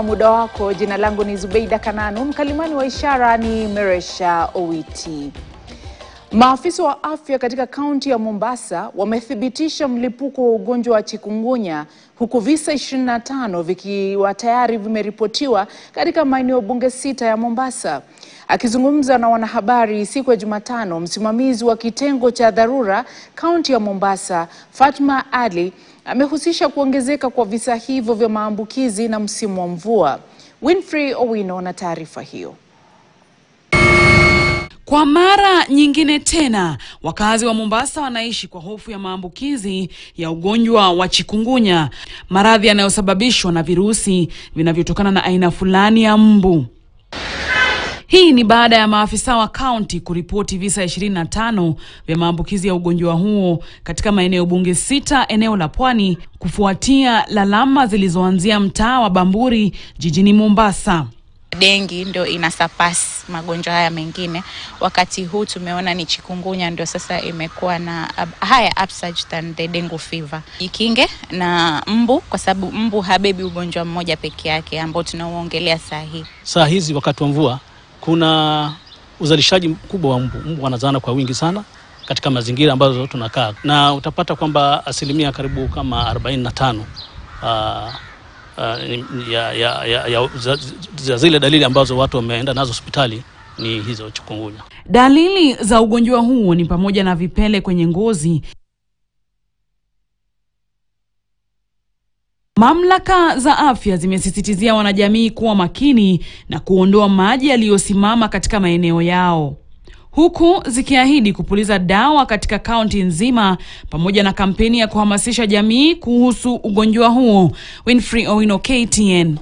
Muda wako. Jina langu ni Zubeida Kananu, mkalimani wa ishara ni Meresha Owiti. Maafisa wa afya katika kaunti ya Mombasa wamethibitisha mlipuko wa ugonjwa wa chikungunya, huku visa 25 vikiwa tayari vimeripotiwa katika maeneo bunge 6 ya Mombasa. Akizungumza na wanahabari siku ya Jumatano, msimamizi wa kitengo cha dharura kaunti ya Mombasa, Fatma Ali, amehusisha kuongezeka kwa visa hivyo vya maambukizi na msimu wa mvua. Winfrey Owino na taarifa hiyo. Kwa mara nyingine tena, wakazi wa Mombasa wanaishi kwa hofu ya maambukizi ya ugonjwa wa chikungunya, maradhi yanayosababishwa na virusi vinavyotokana na aina fulani ya mbu. Hii ni baada ya maafisa wa kaunti kuripoti visa 25 vya maambukizi ya ugonjwa huo katika maeneo bunge 6 eneo la Pwani, kufuatia lalama zilizoanzia mtaa wa Bamburi jijini Mombasa. Dengi ndio inasurpass magonjwa haya mengine. Wakati huu tumeona ni chikungunya ndio sasa imekuwa na higher upsurge than the dengue fever. Jikinge na mbu, kwa sababu mbu habebi ugonjwa mmoja peke yake ambao tunaoongelea saa hizi wakati wa mvua kuna uzalishaji mkubwa wa mbu. Mbu wanazaana kwa wingi sana katika mazingira ambazo tunakaa, na utapata kwamba asilimia karibu kama 45 ya zile dalili ambazo watu wameenda nazo hospitali ni hizo chikungunya. Dalili za ugonjwa huu ni pamoja na vipele kwenye ngozi. Mamlaka za afya zimesisitizia wanajamii kuwa makini na kuondoa maji yaliyosimama katika maeneo yao, huku zikiahidi kupuliza dawa katika kaunti nzima pamoja na kampeni ya kuhamasisha jamii kuhusu ugonjwa huo. Winfrey Owino, KTN.